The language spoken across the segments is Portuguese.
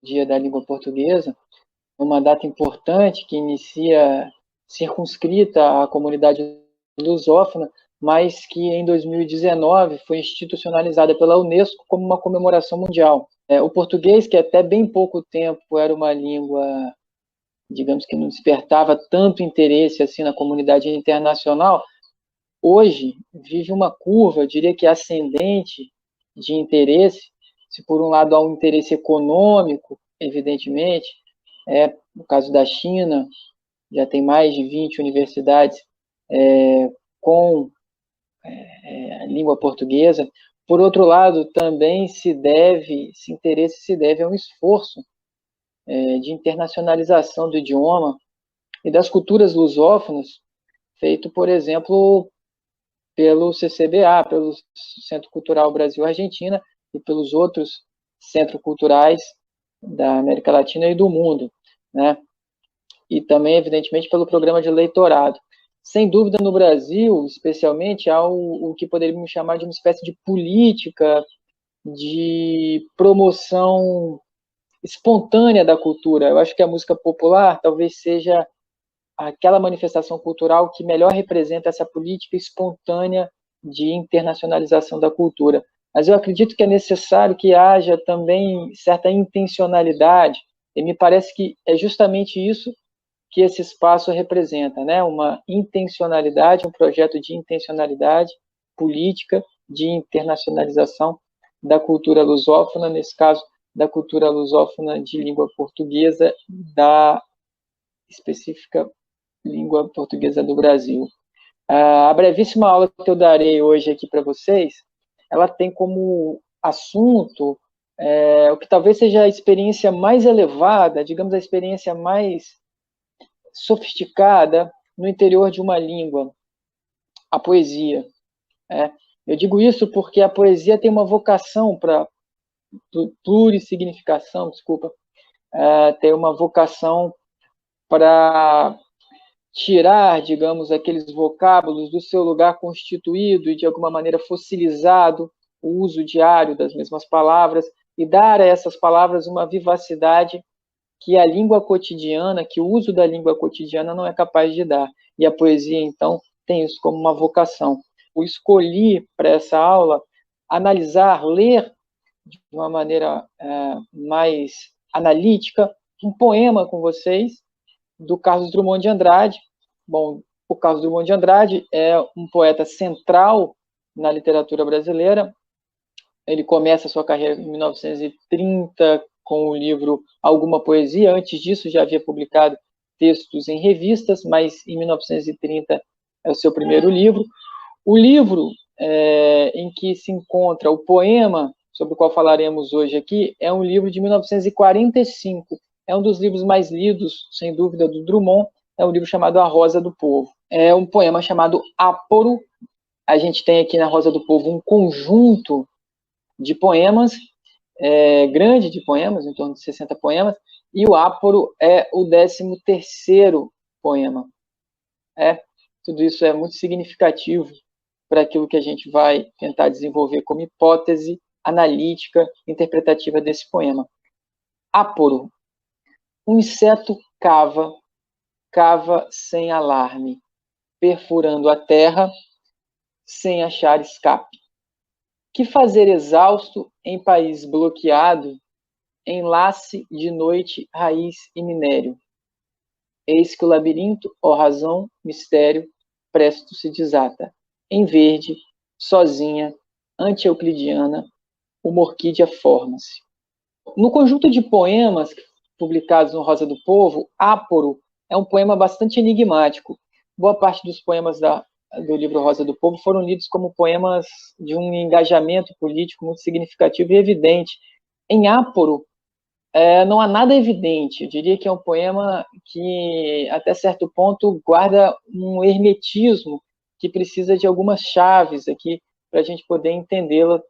Dia da Língua Portuguesa, uma data importante que inicia circunscrita à comunidade lusófona, mas que em 2019 foi institucionalizada pela Unesco como uma comemoração mundial. O português, que até bem pouco tempo era uma língua, digamos que não despertava tanto interesse assim na comunidade internacional, hoje vive uma curva, eu diria que ascendente, de interesse. Se por um lado há um interesse econômico, evidentemente, no caso da China, já tem mais de 20 universidades com língua portuguesa. Por outro lado, também esse interesse se deve a um esforço de internacionalização do idioma e das culturas lusófonas, feito, por exemplo, pelo CCBA, pelo Centro Cultural Brasil-Argentina e pelos outros centros culturais da América Latina e do mundo, né? E também, evidentemente, pelo programa de leitorado. Sem dúvida, no Brasil, especialmente, há o que poderíamos chamar de uma espécie de política de promoção espontânea da cultura. Eu acho que a música popular talvez seja aquela manifestação cultural que melhor representa essa política espontânea de internacionalização da cultura. Mas eu acredito que é necessário que haja também certa intencionalidade, e me parece que é justamente isso que esse espaço representa, né? Uma intencionalidade, um projeto de intencionalidade política de internacionalização da cultura lusófona, nesse caso, da cultura lusófona de língua portuguesa, da específica língua portuguesa do Brasil. A brevíssima aula que eu darei hoje aqui para vocês, ela tem como assunto o que talvez seja a experiência mais elevada, digamos, a experiência mais sofisticada no interior de uma língua, a poesia. Eu digo isso porque a poesia tem uma vocação para plurissignificação, desculpa, tem uma vocação para tirar, digamos, aqueles vocábulos do seu lugar constituído e, de alguma maneira, fossilizado o uso diário das mesmas palavras e dar a essas palavras uma vivacidade que a língua cotidiana, que o uso da língua cotidiana não é capaz de dar. E a poesia, então, tem isso como uma vocação. Eu escolhi para essa aula analisar, ler de uma maneira mais analítica um poema com vocês do Carlos Drummond de Andrade. Bom, o Carlos Drummond de Andrade é um poeta central na literatura brasileira. Ele começa a sua carreira em 1930 com o livro Alguma Poesia. Antes disso, já havia publicado textos em revistas, mas em 1930 é o seu primeiro livro. O livro em que se encontra o poema sobre o qual falaremos hoje aqui é um livro de 1945. É um dos livros mais lidos, sem dúvida, do Drummond. É um livro chamado A Rosa do Povo. É um poema chamado Áporo. A gente tem aqui na Rosa do Povo um conjunto de poemas, grande de poemas, em torno de 60 poemas, e o Áporo é o 13º poema. Tudo isso é muito significativo para aquilo que a gente vai tentar desenvolver como hipótese analítica, interpretativa desse poema. Áporo. Um inseto cava sem alarme, perfurando a terra sem achar escape. Que fazer exausto em país bloqueado, enlace de noite, raiz e minério? Eis que o labirinto, ó razão, mistério, presto se desata. Em verde, sozinha, anti-euclidiana, uma orquídea forma-se. No conjunto de poemas publicados no Rosa do Povo, Áporo é um poema bastante enigmático. Boa parte dos poemas do livro Rosa do Povo foram lidos como poemas de um engajamento político muito significativo e evidente. Em Áporo, não há nada evidente. Eu diria que é um poema que, até certo ponto, guarda um hermetismo que precisa de algumas chaves aqui para a gente poder entendê-lo.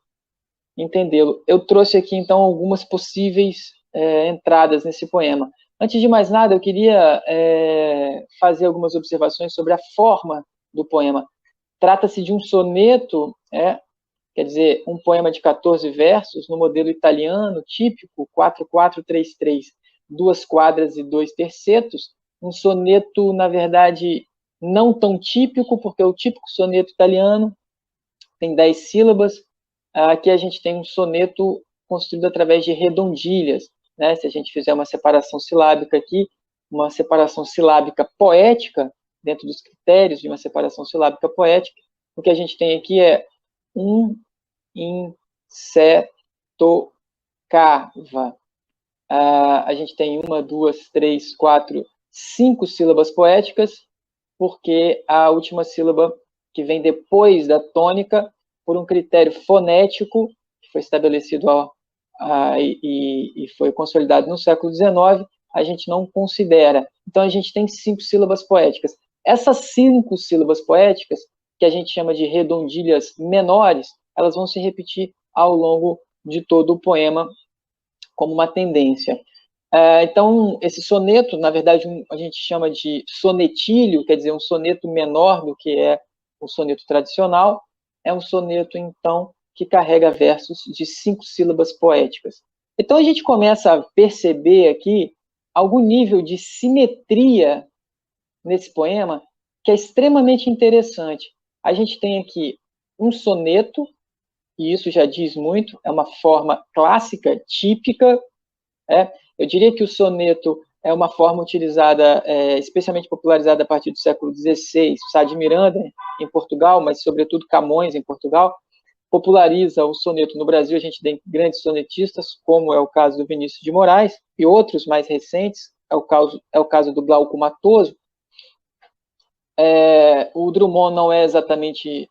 Eu trouxe aqui, então, algumas possíveis entradas nesse poema. Antes de mais nada, eu queria fazer algumas observações sobre a forma do poema. Trata-se de um soneto, quer dizer, um poema de 14 versos, no modelo italiano típico, 4-4-3-3, 2 quadras e 2 tercetos, um soneto, na verdade, não tão típico, porque o típico soneto italiano tem 10 sílabas, aqui a gente tem um soneto construído através de redondilhas, né? Se a gente fizer uma separação silábica aqui, uma separação silábica poética, dentro dos critérios de uma separação silábica poética, o que a gente tem aqui é um inseto cava. A gente tem 1, 2, 3, 4, 5 sílabas poéticas, porque a última sílaba que vem depois da tônica, por um critério fonético, que foi estabelecido e foi consolidado no século XIX, a gente não considera. Então, a gente tem 5 sílabas poéticas. Essas 5 sílabas poéticas, que a gente chama de redondilhas menores, elas vão se repetir ao longo de todo o poema, como uma tendência. Então, esse soneto, na verdade, a gente chama de sonetílio, quer dizer, um soneto menor do que é o soneto tradicional, é um soneto, então, que carrega versos de 5 sílabas poéticas. Então, a gente começa a perceber aqui algum nível de simetria nesse poema que é extremamente interessante. A gente tem aqui um soneto, e isso já diz muito, é uma forma clássica, típica. Eu diria que o soneto é uma forma utilizada, especialmente popularizada a partir do século XVI. Sá de Miranda, em Portugal, mas sobretudo Camões, em Portugal, populariza o soneto no Brasil. A gente tem grandes sonetistas, como é o caso do Vinícius de Moraes, e outros mais recentes, é o caso do Glauco Matoso. O Drummond não é exatamente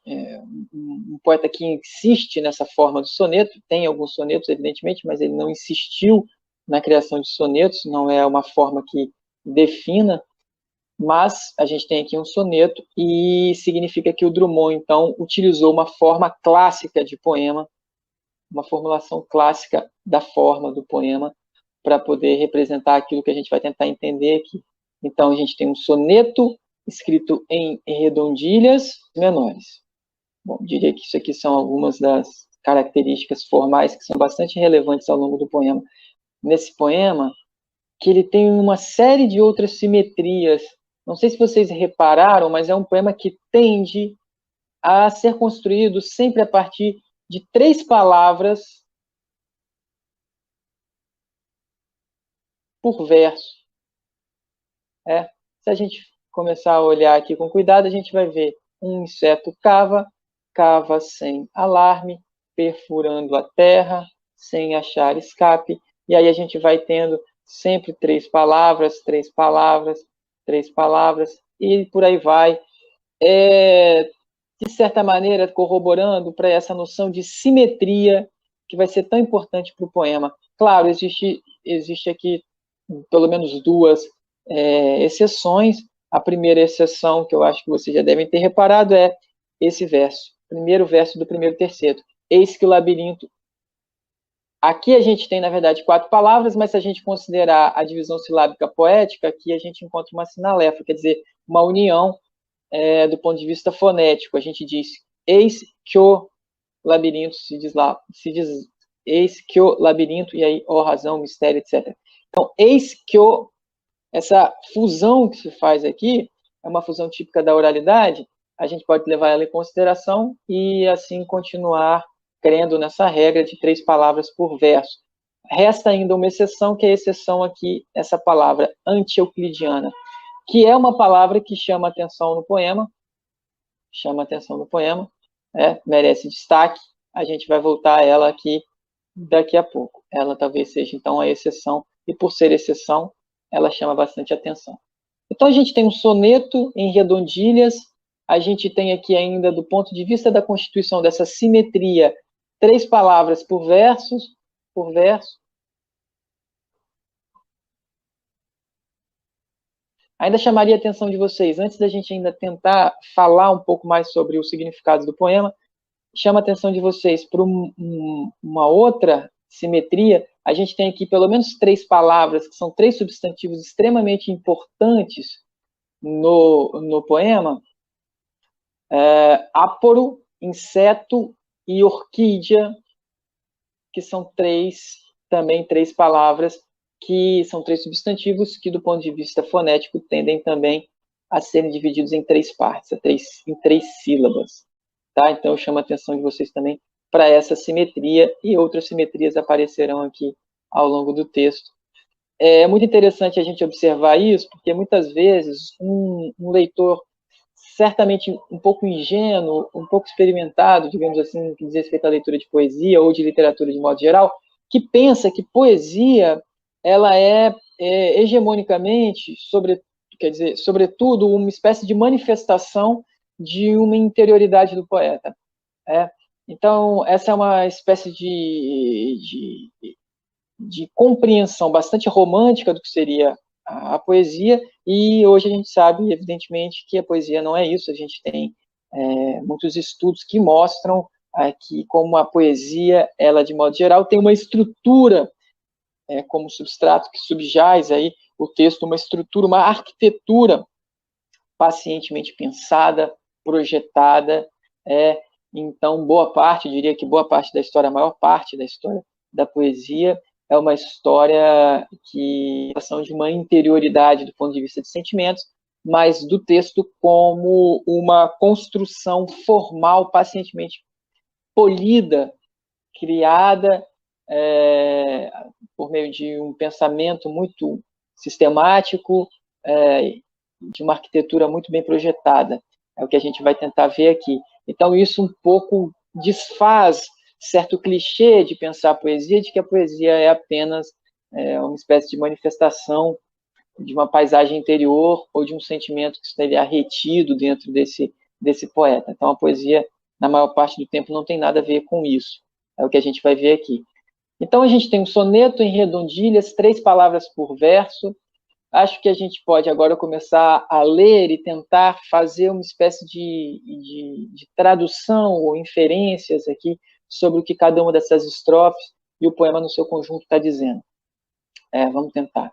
um poeta que insiste nessa forma do soneto, tem alguns sonetos, evidentemente, mas ele não insistiu na criação de sonetos, não é uma forma que defina, mas a gente tem aqui um soneto e significa que o Drummond, então, utilizou uma forma clássica de poema, uma formulação clássica da forma do poema, para poder representar aquilo que a gente vai tentar entender aqui. Então, a gente tem um soneto escrito em redondilhas menores. Bom, diria que isso aqui são algumas das características formais que são bastante relevantes ao longo do poema. Nesse poema, que ele tem uma série de outras simetrias. Não sei se vocês repararam, mas é um poema que tende a ser construído sempre a partir de 3 palavras por verso. Se a gente começar a olhar aqui com cuidado, a gente vai ver um inseto cava, cava sem alarme, perfurando a terra, sem achar escape, e aí a gente vai tendo sempre 3 palavras, 3 palavras, 3 palavras, e por aí vai, de certa maneira corroborando para essa noção de simetria que vai ser tão importante para o poema. Claro, existe aqui pelo menos 2 exceções. A primeira exceção, que eu acho que vocês já devem ter reparado, é esse verso, primeiro verso do primeiro terceto. Eis que o labirinto... Aqui a gente tem, na verdade, 4 palavras, mas se a gente considerar a divisão silábica poética, aqui a gente encontra uma sinalefa, quer dizer, uma união do ponto de vista fonético. A gente diz, eis que o labirinto, se diz eis que o labirinto, e aí, ó razão, mistério, etc. Então, eis que essa fusão que se faz aqui é uma fusão típica da oralidade, a gente pode levar ela em consideração e assim continuar crendo nessa regra de 3 palavras por verso. Resta ainda uma exceção, que é a exceção aqui, essa palavra anti-euclidiana, que é uma palavra que chama atenção no poema, merece destaque, a gente vai voltar a ela aqui daqui a pouco. Ela talvez seja, então, a exceção, e por ser exceção, ela chama bastante atenção. Então, a gente tem um soneto em redondilhas, a gente tem aqui ainda, do ponto de vista da constituição dessa simetria, 3 palavras por verso. Ainda chamaria a atenção de vocês, antes da gente ainda tentar falar um pouco mais sobre o significado do poema, chama a atenção de vocês para uma outra simetria. A gente tem aqui pelo menos 3 palavras, que são 3 substantivos extremamente importantes no poema. Áporo, inseto e orquídea, que são também três palavras, que são três substantivos que, do ponto de vista fonético, tendem também a serem divididos em três partes, em três sílabas. Tá? Então, eu chamo a atenção de vocês também para essa simetria, e outras simetrias aparecerão aqui ao longo do texto. É muito interessante a gente observar isso, porque muitas vezes um leitor certamente um pouco ingênuo, um pouco experimentado, digamos assim, no que diz respeito à leitura de poesia ou de literatura de modo geral, que pensa que poesia ela é hegemonicamente, sobretudo, uma espécie de manifestação de uma interioridade do poeta. Então, essa é uma espécie de compreensão bastante romântica do que seria a poesia, e hoje a gente sabe, evidentemente, que a poesia não é isso. A gente tem muitos estudos que mostram que, como a poesia, ela, de modo geral, tem uma estrutura como substrato que subjaz aí o texto, uma estrutura, uma arquitetura pacientemente pensada, projetada. Então, diria que boa parte da história, a maior parte da história da poesia, é uma história que são de uma interioridade do ponto de vista de sentimentos, mas do texto como uma construção formal, pacientemente polida, criada por meio de um pensamento muito sistemático, de uma arquitetura muito bem projetada. É o que a gente vai tentar ver aqui. Então, isso um pouco desfaz certo clichê de pensar a poesia, de que a poesia é apenas uma espécie de manifestação de uma paisagem interior ou de um sentimento que estaria retido dentro desse poeta. Então, a poesia, na maior parte do tempo, não tem nada a ver com isso. É o que a gente vai ver aqui. Então, a gente tem um soneto em redondilhas, 3 palavras por verso. Acho que a gente pode agora começar a ler e tentar fazer uma espécie de tradução ou inferências aqui sobre o que cada uma dessas estrofes e o poema no seu conjunto está dizendo. Vamos tentar.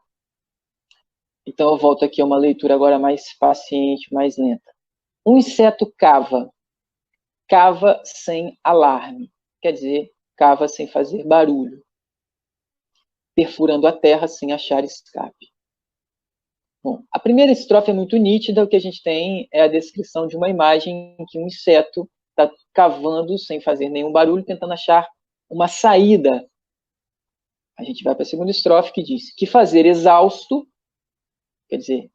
Então, eu volto aqui a uma leitura agora mais paciente, mais lenta. Um inseto cava sem alarme, quer dizer, cava sem fazer barulho, perfurando a terra sem achar escape. Bom, a primeira estrofe é muito nítida. O que a gente tem é a descrição de uma imagem em que um inseto está cavando sem fazer nenhum barulho, tentando achar uma saída. A gente vai para a segunda estrofe, que diz: que fazer exausto, quer dizer,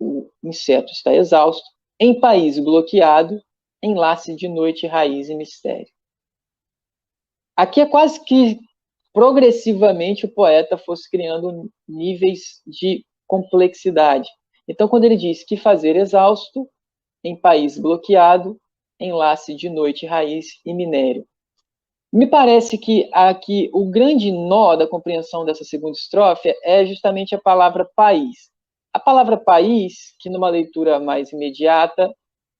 o inseto está exausto, em país bloqueado, enlace de noite, raiz e mistério. Aqui é quase que progressivamente o poeta fosse criando níveis de complexidade. Então, quando ele diz que fazer exausto, em país bloqueado, enlace de noite, raiz e minério. Me parece que aqui o grande nó da compreensão dessa segunda estrofe é justamente a palavra país. A palavra país, que numa leitura mais imediata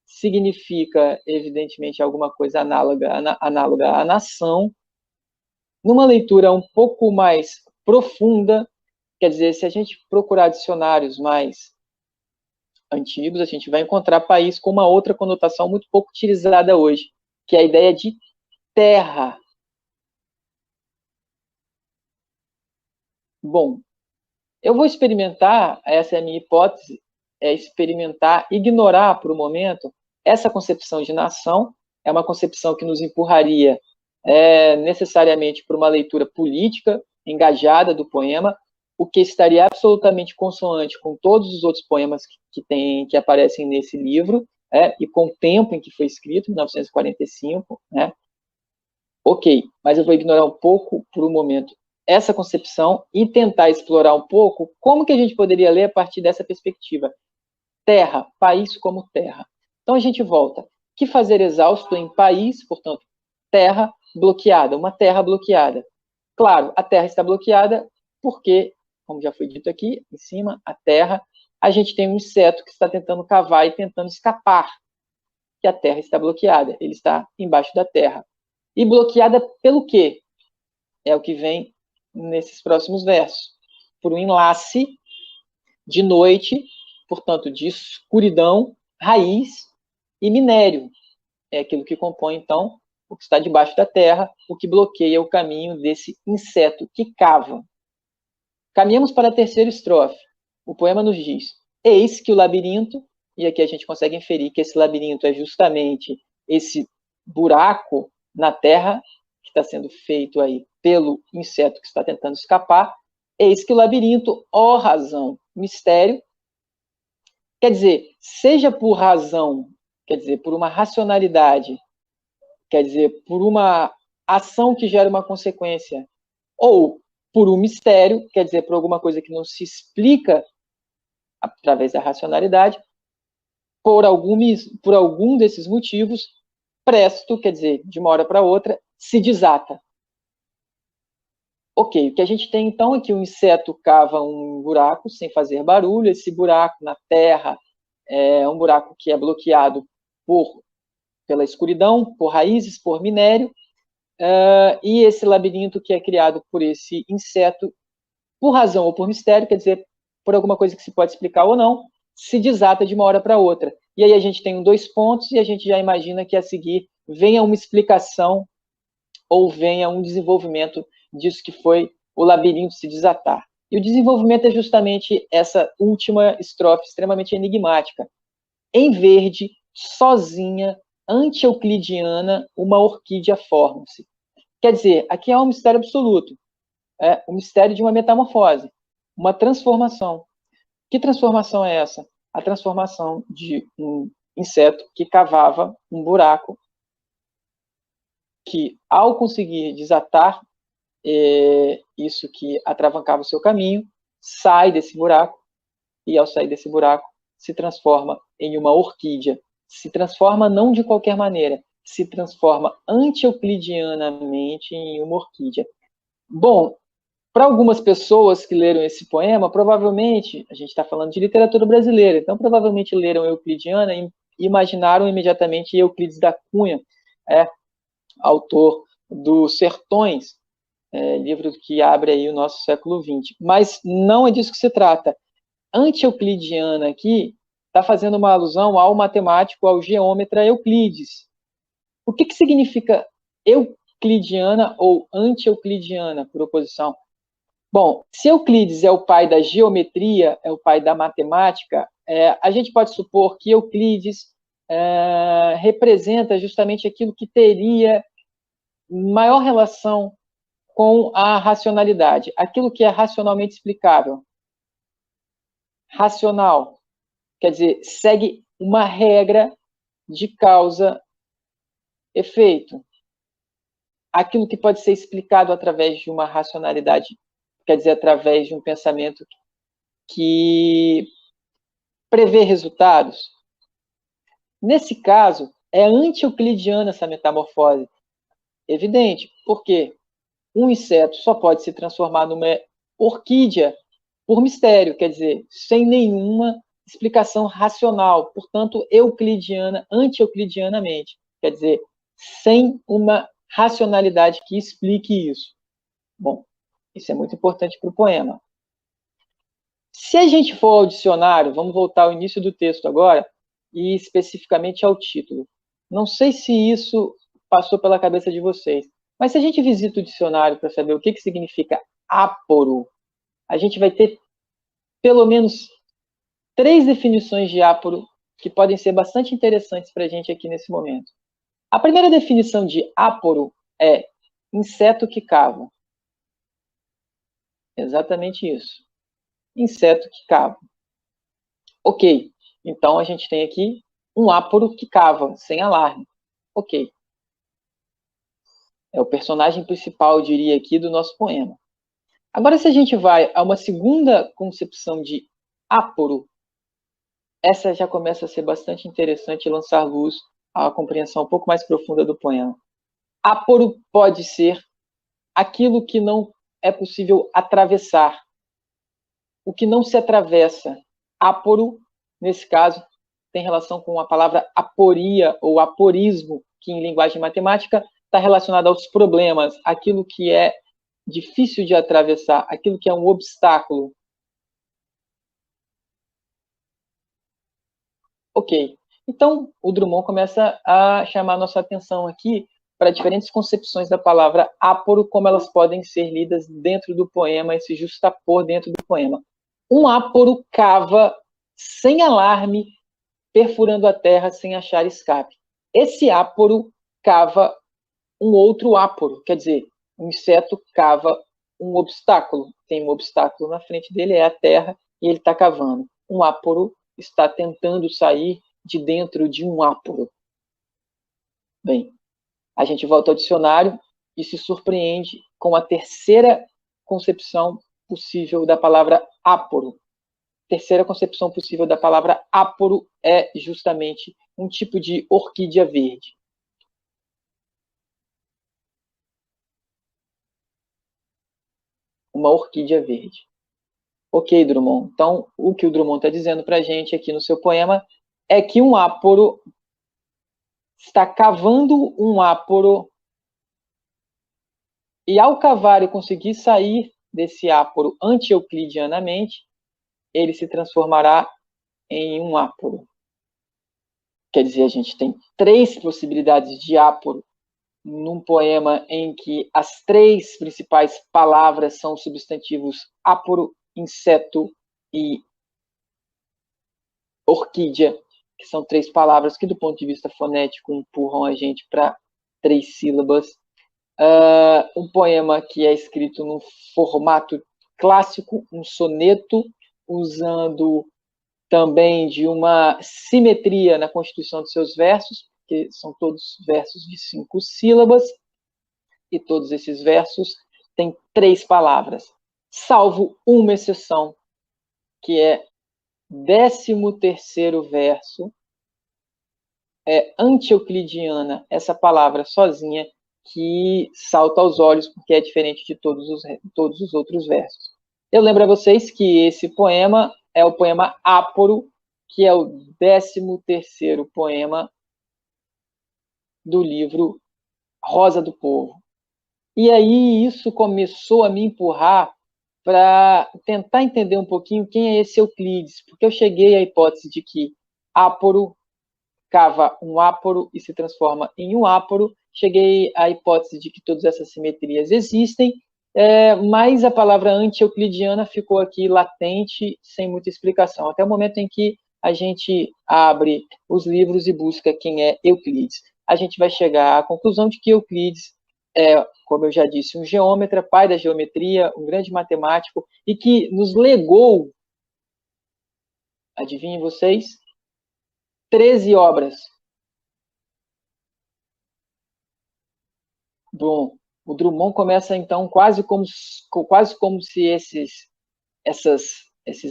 significa, evidentemente, alguma coisa análoga à nação. Numa leitura um pouco mais profunda, quer dizer, se a gente procurar dicionários mais antigos, a gente vai encontrar país com uma outra conotação muito pouco utilizada hoje, que é a ideia de terra. Bom, eu vou experimentar, essa é a minha hipótese, ignorar por um momento essa concepção de nação. É uma concepção que nos empurraria necessariamente para uma leitura política, engajada do poema, o que estaria absolutamente consonante com todos os outros poemas que aparecem nesse livro, e com o tempo em que foi escrito, 1945, Ok, mas eu vou ignorar um pouco, por um momento, essa concepção e tentar explorar um pouco como que a gente poderia ler a partir dessa perspectiva. Terra, país como terra. Então a gente volta. Que fazer exausto em país, portanto, terra bloqueada, uma terra bloqueada. Claro, a terra está bloqueada porque, como já foi dito aqui, em cima, a terra, a gente tem um inseto que está tentando cavar e tentando escapar, que a terra está bloqueada, ele está embaixo da terra. E bloqueada pelo quê? É o que vem nesses próximos versos. Por um enlace de noite, portanto, de escuridão, raiz e minério. É aquilo que compõe, então, o que está debaixo da terra, o que bloqueia o caminho desse inseto que cava. Caminhamos para a terceira estrofe. O poema nos diz: eis que o labirinto, e aqui a gente consegue inferir que esse labirinto é justamente esse buraco na terra que está sendo feito aí pelo inseto que está tentando escapar. Eis que o labirinto, ó razão, mistério, quer dizer, seja por razão, quer dizer, por uma racionalidade, quer dizer, por uma ação que gera uma consequência, ou por um mistério, quer dizer, por alguma coisa que não se explica através da racionalidade, por algum desses motivos, presto, quer dizer, de uma hora para outra, se desata. Ok, o que a gente tem então é que o inseto cava um buraco sem fazer barulho, esse buraco na terra é um buraco que é bloqueado pela escuridão, por raízes, por minério, e esse labirinto que é criado por esse inseto, por razão ou por mistério, quer dizer, por alguma coisa que se pode explicar ou não, se desata de uma hora para outra. E aí a gente tem 2 pontos e a gente já imagina que a seguir venha uma explicação ou venha um desenvolvimento disso que foi o labirinto se desatar. E o desenvolvimento é justamente essa última estrofe extremamente enigmática. Em verde, sozinha, anti-euclidiana, uma orquídea forma-se. Quer dizer, aqui há um mistério absoluto, o mistério de uma metamorfose, uma transformação. Que transformação é essa? A transformação de um inseto que cavava um buraco, que ao conseguir desatar isso que atravancava o seu caminho, sai desse buraco, e ao sair desse buraco, se transforma em uma orquídea. Se transforma não de qualquer maneira, se transforma anti-euclidianamente em uma orquídea. Bom, para algumas pessoas que leram esse poema, provavelmente, a gente está falando de literatura brasileira, então provavelmente leram Euclidiana e imaginaram imediatamente Euclides da Cunha, autor dos Sertões, livro que abre aí o nosso século XX. Mas não é disso que se trata. Anti-euclidiana aqui está fazendo uma alusão ao matemático, ao geômetra Euclides. O que significa euclidiana ou anti-euclidiana, por oposição? Bom, se Euclides é o pai da geometria, é o pai da matemática, a gente pode supor que Euclides representa justamente aquilo que teria maior relação com a racionalidade, aquilo que é racionalmente explicável. Racional, quer dizer, segue uma regra de causa-efeito. Aquilo que pode ser explicado através de uma racionalidade, quer dizer, através de um pensamento que prevê resultados. Nesse caso, é anti-euclidiana essa metamorfose. Evidente, porque um inseto só pode se transformar numa orquídea por mistério, quer dizer, sem nenhuma explicação racional, portanto, euclidiana, anti-euclidianamente, quer dizer, sem uma racionalidade que explique isso. Bom, isso é muito importante para o poema. Se a gente for ao dicionário, vamos voltar ao início do texto agora, e especificamente ao título. Não sei se isso passou pela cabeça de vocês, mas se a gente visita o dicionário para saber o que significa áporo, a gente vai ter pelo menos 3 definições de áporo que podem ser bastante interessantes para a gente aqui nesse momento. A primeira definição de áporo é inseto que cava. Exatamente isso. Inseto que cava. Ok, então a gente tem aqui um áporo que cava, sem alarme. Ok. É o personagem principal, eu diria aqui, do nosso poema. Agora, se a gente vai a uma segunda concepção de áporo, essa já começa a ser bastante interessante e lançar luz à compreensão um pouco mais profunda do poema. Áporo pode ser aquilo que não é possível atravessar, o que não se atravessa. Áporo, nesse caso, tem relação com a palavra aporia ou aporismo, que em linguagem matemática está relacionada aos problemas, aquilo que é difícil de atravessar, aquilo que é um obstáculo. Ok. Então, o Drummond começa a chamar nossa atenção aqui para diferentes concepções da palavra áporo, como elas podem ser lidas dentro do poema e se justapor dentro do poema. Um áporo cava sem alarme, perfurando a terra sem achar escape. Esse áporo cava um outro áporo, quer dizer, um inseto cava um obstáculo. Tem um obstáculo na frente dele, é a terra, e ele está cavando. Um áporo está tentando sair de dentro de um áporo. Bem, a gente volta ao dicionário e se surpreende com a terceira concepção possível da palavra áporo. Terceira concepção possível da palavra áporo é justamente um tipo de orquídea verde. Uma orquídea verde. Ok, Drummond. Então, o que o Drummond está dizendo para a gente aqui no seu poema é que um áporo está cavando um áporo e, ao cavar e conseguir sair desse áporo anti-euclidianamente, ele se transformará em um áporo. Quer dizer, a gente tem 3 possibilidades de áporo num poema em que as 3 principais palavras são substantivos áporo, inseto e orquídea, que são 3 palavras que, do ponto de vista fonético, empurram a gente para 3 sílabas. Um poema que é escrito num formato clássico, um soneto, usando também de uma simetria na constituição de seus versos, que são todos versos de 5 sílabas, e todos esses versos têm 3 palavras, salvo uma exceção, que é 13º verso, é anti-euclidiana, essa palavra sozinha, que salta aos olhos, porque é diferente de todos os outros versos. Eu lembro a vocês que esse poema é o poema Áporo, que é o 13º poema do livro Rosa do Povo. E aí isso começou a me empurrar para tentar entender um pouquinho quem é esse Euclides, porque eu cheguei à hipótese de que áporo cava um áporo e se transforma em um áporo. Cheguei à hipótese de que todas essas simetrias existem, mas a palavra anti-euclidiana ficou aqui latente, sem muita explicação, até o momento em que a gente abre os livros e busca quem é Euclides. A gente vai chegar à conclusão de que Euclides é, como eu já disse, um geômetra, pai da geometria, um grande matemático, e que nos legou, adivinhem vocês, 13 obras. Bom, o Drummond começa, então, quase como se esses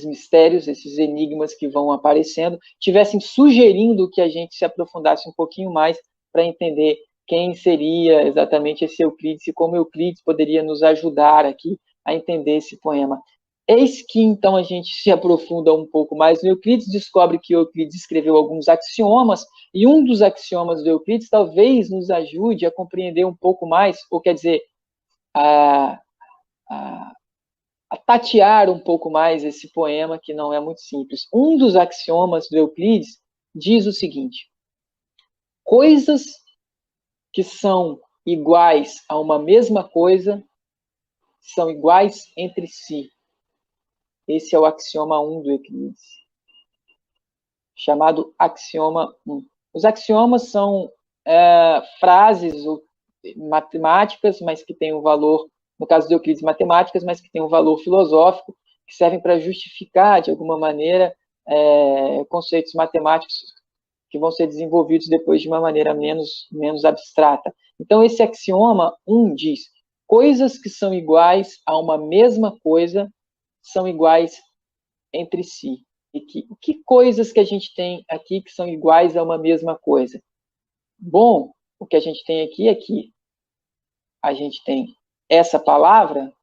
mistérios, esses enigmas que vão aparecendo, tivessem sugerindo que a gente se aprofundasse um pouquinho mais para entender quem seria exatamente esse Euclides e como Euclides poderia nos ajudar aqui a entender esse poema. Eis que, então, a gente se aprofunda um pouco mais no Euclides, descobre que Euclides escreveu alguns axiomas, e um dos axiomas do Euclides talvez nos ajude a compreender um pouco mais, ou quer dizer, a tatear um pouco mais esse poema, que não é muito simples. Um dos axiomas do Euclides diz o seguinte: coisas que são iguais a uma mesma coisa são iguais entre si. Esse é o axioma 1 do Euclides, chamado axioma 1. Os axiomas são frases matemáticas, mas que têm um valor, no caso de Euclides, matemáticas, mas que têm um valor filosófico, que servem para justificar, de alguma maneira, conceitos matemáticos que vão ser desenvolvidos depois de uma maneira menos abstrata. Então, esse axioma 1 diz: coisas que são iguais a uma mesma coisa são iguais entre si. E que coisas que a gente tem aqui que são iguais a uma mesma coisa? Bom, o que a gente tem aqui é que a gente tem esta palavra,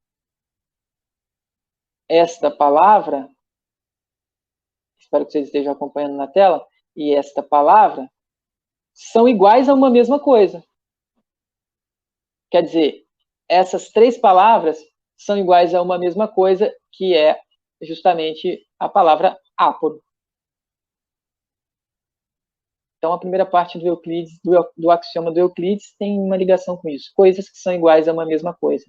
espero que vocês estejam acompanhando na tela, e esta palavra são iguais a uma mesma coisa. Quer dizer, essas 3 palavras são iguais a uma mesma coisa, que é justamente a palavra áporo. Então, a primeira parte do Euclides, do axioma do Euclides, tem uma ligação com isso. Coisas que são iguais a uma mesma coisa.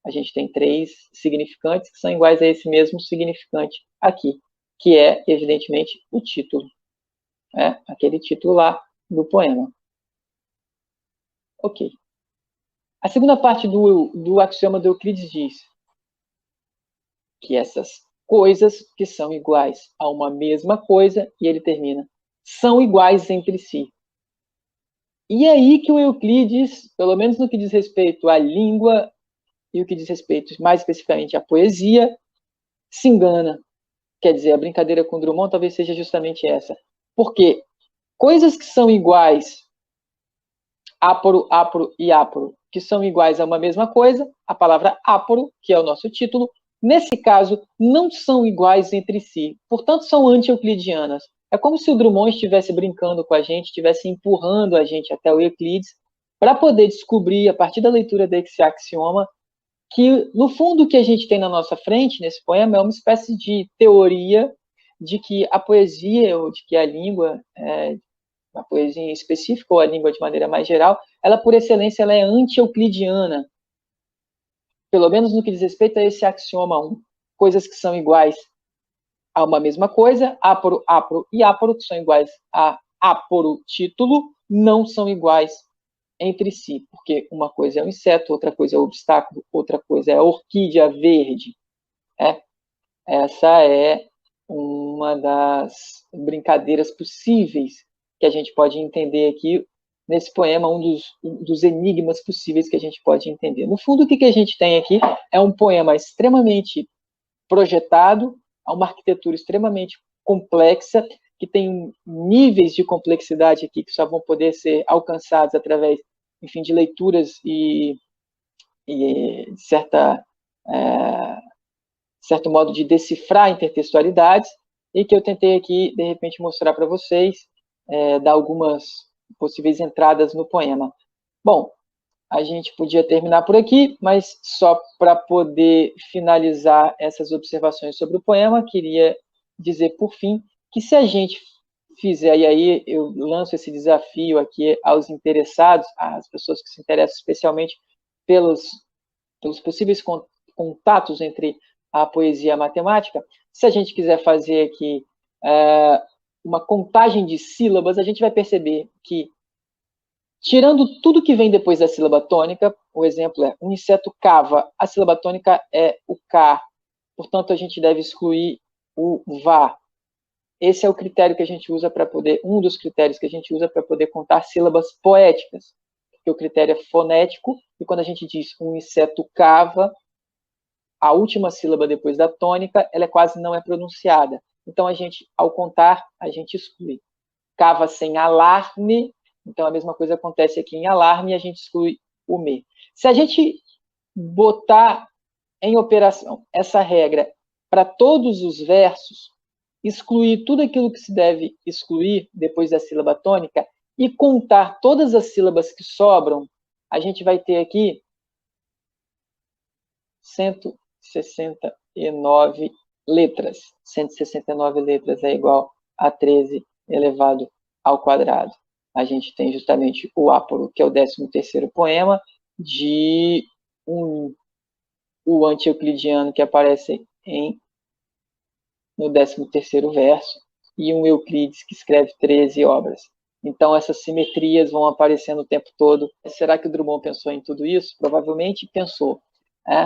A gente tem 3 significantes que são iguais a esse mesmo significante aqui, que é, evidentemente, o título. Aquele título lá do poema. Ok. A segunda parte do axioma do Euclides diz que essas coisas que são iguais a uma mesma coisa, e ele termina, são iguais entre si. E aí que o Euclides, pelo menos no que diz respeito à língua e o que diz respeito mais especificamente à poesia, se engana. Quer dizer, a brincadeira com Drummond talvez seja justamente essa. Porque coisas que são iguais, áporo, áporo e áporo, que são iguais a uma mesma coisa, a palavra áporo, que é o nosso título, nesse caso, não são iguais entre si. Portanto, são anti-euclidianas. É como se o Drummond estivesse brincando com a gente, estivesse empurrando a gente até o Euclides, para poder descobrir, a partir da leitura desse axioma, que, no fundo, o que a gente tem na nossa frente, nesse poema, é uma espécie de teoria de que a poesia, ou de que a língua, a poesia em específico, ou a língua de maneira mais geral, ela, por excelência, ela é anti-euclidiana. Pelo menos no que diz respeito a esse axioma 1. Coisas que são iguais a uma mesma coisa, áporo, áporo e áporo, que são iguais a áporo título, não são iguais entre si, porque uma coisa é um inseto, outra coisa é um obstáculo, outra coisa é a orquídea verde. Essa é uma das brincadeiras possíveis que a gente pode entender aqui nesse poema, um dos enigmas possíveis que a gente pode entender. No fundo, o que a gente tem aqui é um poema extremamente projetado, uma arquitetura extremamente complexa, que tem níveis de complexidade aqui que só vão poder ser alcançados através, enfim, de leituras e de certo modo de decifrar intertextualidades, e que eu tentei aqui, de repente, mostrar para vocês, dar algumas possíveis entradas no poema. Bom, a gente podia terminar por aqui, mas só para poder finalizar essas observações sobre o poema, queria dizer, por fim, que se a gente fizer, e aí eu lanço esse desafio aqui aos interessados, às pessoas que se interessam especialmente pelos possíveis contatos entre a poesia e a matemática, se a gente quiser fazer aqui uma contagem de sílabas, a gente vai perceber que, tirando tudo que vem depois da sílaba tônica, o exemplo é um inseto cava, a sílaba tônica é o K, portanto a gente deve excluir o VA. Esse é o critério que a gente usa para poder, um dos critérios que a gente usa para poder contar sílabas poéticas, porque o critério é fonético, e quando a gente diz um inseto cava, a última sílaba depois da tônica, ela quase não é pronunciada. Então, a gente, ao contar, a gente exclui. Cava sem alarme, então a mesma coisa acontece aqui em alarme, e a gente exclui o me. Se a gente botar em operação essa regra para todos os versos, excluir tudo aquilo que se deve excluir depois da sílaba tônica e contar todas as sílabas que sobram, a gente vai ter aqui 169 letras. 169 letras é igual a 13 elevado ao quadrado. A gente tem justamente o áporo, que é o 13º poema, de o anti-euclidiano, que aparece no 13º verso, e um Euclides, que escreve 13 obras. Então, essas simetrias vão aparecendo o tempo todo. Será que o Drummond pensou em tudo isso? Provavelmente pensou.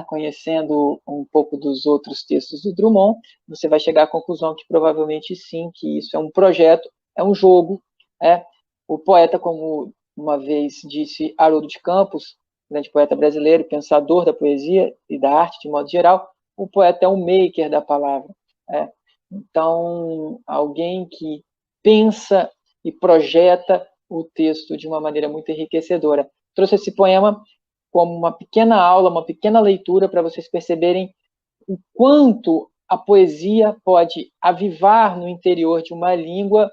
Conhecendo um pouco dos outros textos do Drummond, você vai chegar à conclusão que provavelmente sim, que isso é um projeto, é um jogo. O poeta, como uma vez disse Haroldo de Campos, grande poeta brasileiro, pensador da poesia e da arte de modo geral, o poeta é um maker da palavra. Então, alguém que pensa e projeta o texto de uma maneira muito enriquecedora. Trouxe esse poema como uma pequena aula, uma pequena leitura para vocês perceberem o quanto a poesia pode avivar no interior de uma língua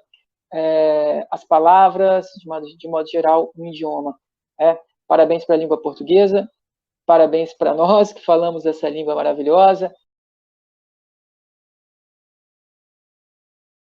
as palavras, de modo geral, um idioma. Parabéns para a língua portuguesa, parabéns para nós que falamos essa língua maravilhosa,